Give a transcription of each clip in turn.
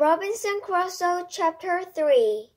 Robinson Crusoe Chapter 3.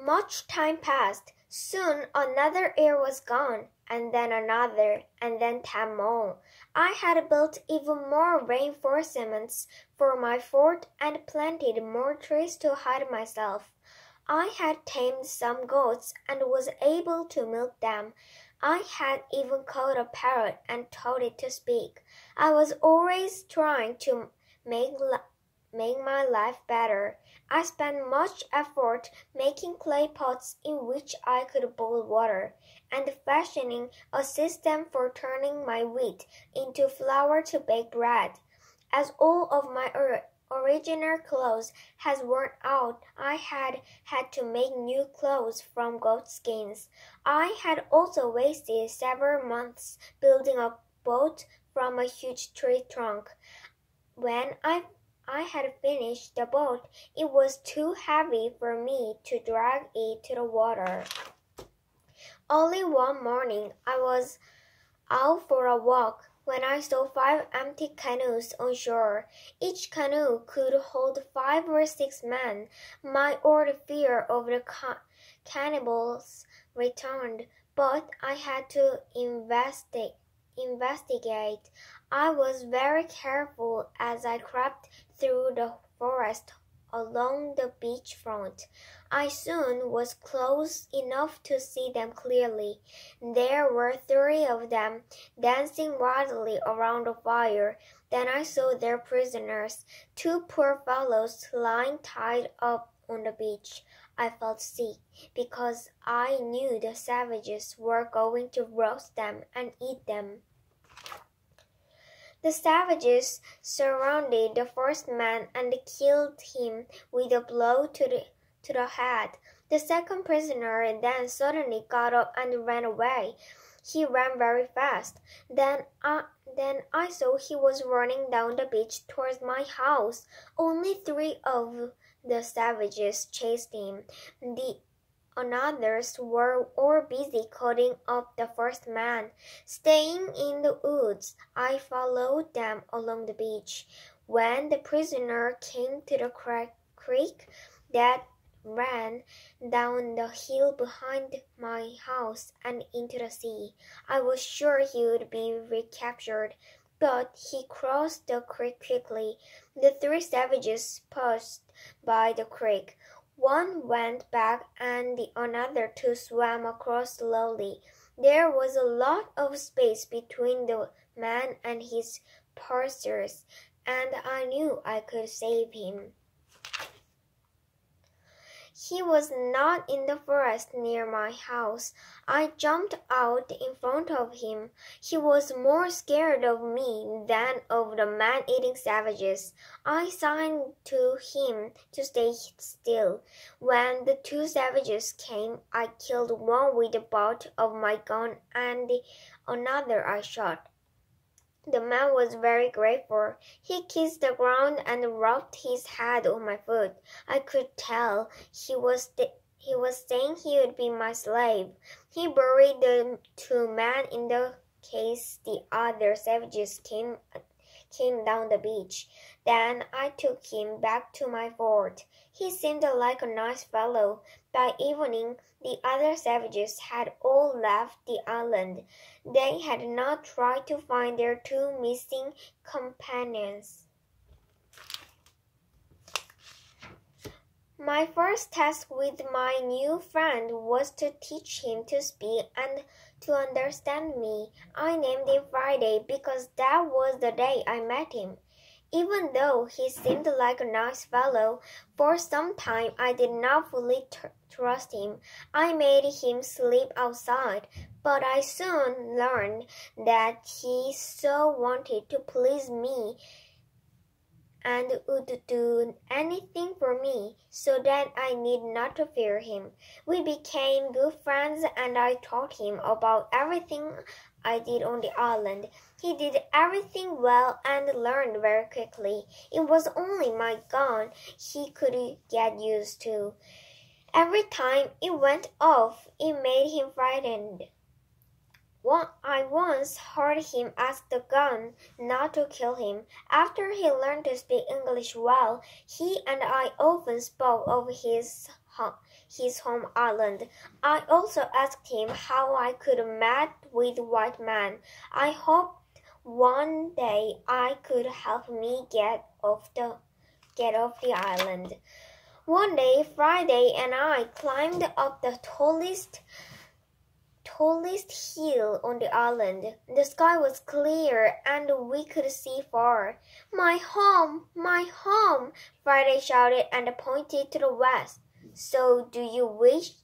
Much time passed. Soon another year was gone, and then another, and then 10 more. I had built even more reinforcements for my fort and planted more trees to hide myself. I had tamed some goats and was able to milk them. I had even caught a parrot and taught it to speak. I was always trying to make my life better. I spent much effort making clay pots in which I could boil water, and fashioning a system for turning my wheat into flour to bake bread. As all of my original clothes had worn out, I had to make new clothes from goat skins. I had also wasted several months building a boat from a huge tree trunk. When I had finished the boat, it was too heavy for me to drag it to the water. Early one morning, I was out for a walk when I saw 5 empty canoes on shore. Each canoe could hold 5 or 6 men. My old fear of the cannibals returned, but I had to investigate. I was very careful as I crept through the forest along the beach front. I soon was close enough to see them clearly. There were 3 of them dancing wildly around the fire. Then I saw their prisoners, 2 poor fellows lying tied up on the beach. I felt sick because I knew the savages were going to roast them and eat them. The savages surrounded the first man and killed him with a blow to the head. The second prisoner then suddenly got up and ran away. He ran very fast. Then I saw he was running down the beach towards my house. Only 3 of the savages chased him. The others were all busy cutting up the first man. Staying in the woods, I followed them along the beach. When the prisoner came to the creek that ran down the hill behind my house and into the sea, I was sure he would be recaptured. But he crossed the creek quickly. The 3 savages passed by the creek. One went back and the other 2 swam across slowly. There was a lot of space between the man and his pursuers, and I knew I could save him. He was not in the forest near my house. I jumped out in front of him. He was more scared of me than of the man-eating savages. I signed to him to stay still. When the 2 savages came, I killed one with the butt of my gun and the other I shot. The man was very grateful. He kissed the ground and rubbed his head on my foot. I could tell he was saying he would be my slave. He buried the 2 men in the case the other savages came down the beach. Then I took him back to my fort. He seemed like a nice fellow. By evening, the other savages had all left the island. They had not tried to find their 2 missing companions. My first task with my new friend was to teach him to speak and to understand me. I named him Friday because that was the day I met him. Even though he seemed like a nice fellow, for some time I did not fully trust him. I made him sleep outside, but I soon learned that he so wanted to please me and would do anything for me, so that I need not to fear him. We became good friends, and I taught him about everything I did on the island. He did everything well and learned very quickly. It was only my gun he could get used to. Every time it went off, it made him frightened. I once heard him ask the gun not to kill him. After he learned to speak English well, he and I often spoke of his home island. I also asked him how I could meet with white men. I hoped one day I could help me get off the island. One day, Friday and I climbed up the tallest hill on the island. The sky was clear and we could see far. My home! My home! Friday shouted and pointed to the west. So you wish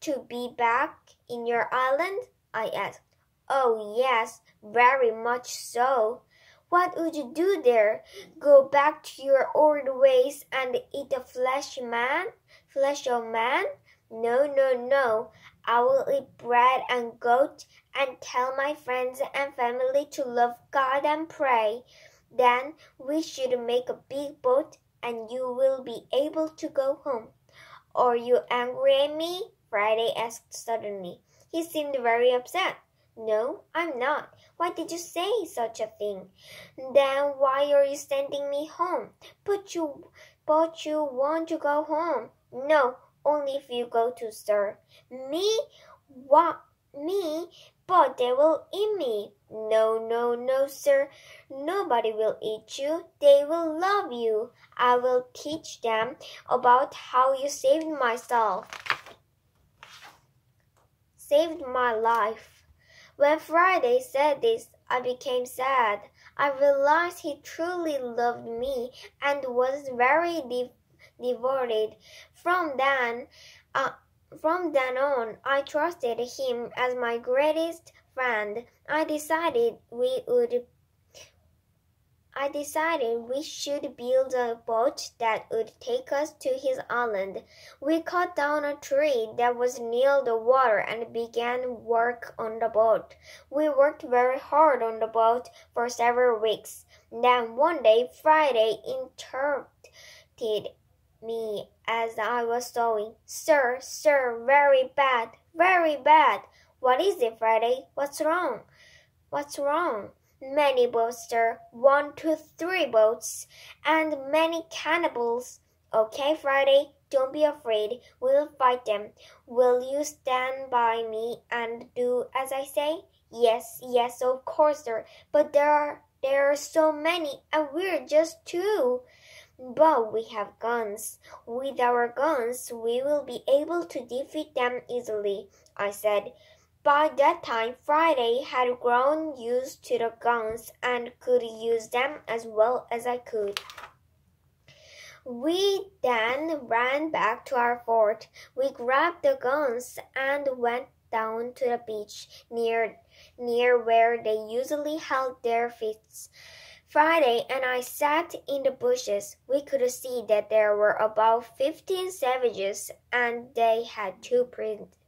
to be back in your island? I asked. Oh yes, very much so. What would you do there? Go back to your old ways and eat the flesh of man? No. I will eat bread and goat and tell my friends and family to love God and pray. Then we should make a big boat and you will be able to go home. Are you angry at me? Friday asked suddenly. He seemed very upset. No, I'm not. Why did you say such a thing? Then why are you sending me home? But you want to go home? No, only if you go too, sir. Me? What? Me? But they will eat me. No, sir. Nobody will eat you. They will love you. I will teach them about how you saved my life. When Friday said this, I became sad. I realized he truly loved me and was very devoted. From then on, I trusted him as my greatest friend. I decided we should build a boat that would take us to his island. We cut down a tree that was near the water and began work on the boat. We worked very hard on the boat for several weeks. Then one day, Friday interrupted me as I was sewing. Sir, very bad. What is it, Friday? What's wrong? Many boats, sir. 1, 2, 3 boats. And many cannibals. Okay, Friday, don't be afraid. We'll fight them. Will you stand by me and do as I say? Yes, of course, sir. But there are so many, and we're just 2. But we have guns. With our guns, we will be able to defeat them easily, I said. By that time, Friday had grown used to the guns and could use them as well as I could. We then ran back to our fort. We grabbed the guns and went down to the beach near where they usually held their feasts. Friday and I sat in the bushes. We could see that there were about 15 savages and they had 2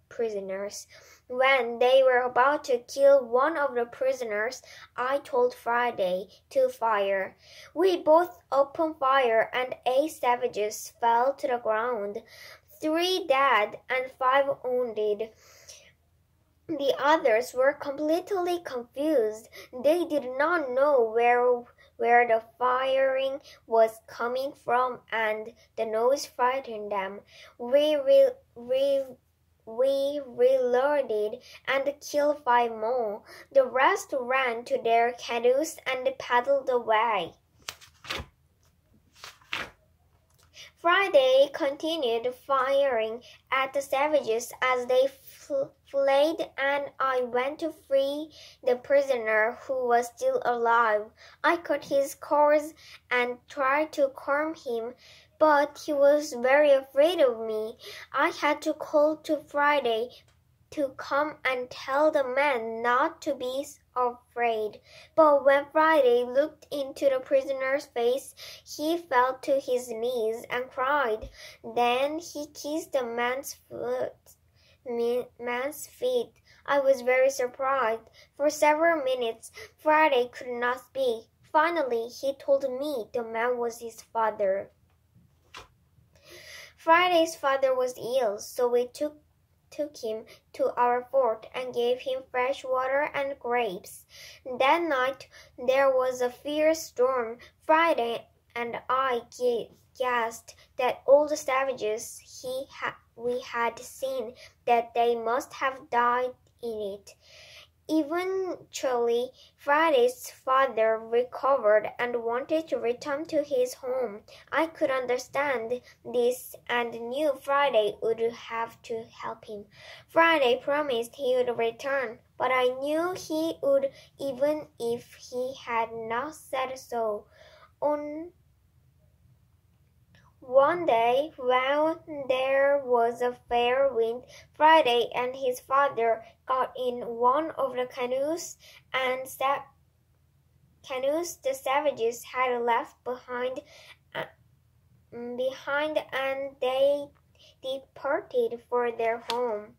prisoners. When they were about to kill one of the prisoners, I told Friday to fire. We both opened fire and 8 savages fell to the ground, 3 dead and 5 wounded. The others were completely confused. They did not know where the firing was coming from and the noise frightened them. We reloaded and killed 5 more. The rest ran to their canoes and paddled away. Friday continued firing at the savages as they fled, and I went to free the prisoner who was still alive. I cut his cords and tried to calm him, but he was very afraid of me. I had to call to Friday to come and tell the men not to be afraid. But when Friday looked into the prisoner's face, he fell to his knees and cried. Then he kissed the man's feet. I was very surprised. For several minutes, Friday could not speak. Finally, he told me the man was his father. Friday's father was ill, so we took him to our fort and gave him fresh water and grapes. That night there was a fierce storm. Friday and I guessed that all the savages we had seen, that they must have died in it. Eventually, Friday's father recovered and wanted to return to his home. I could understand this and knew Friday would have to help him. Friday promised he would return, but I knew he would even if he had not said so. One day, when there was a fair wind, Friday and his father got in one of the canoes the savages had left behind, and they departed for their home.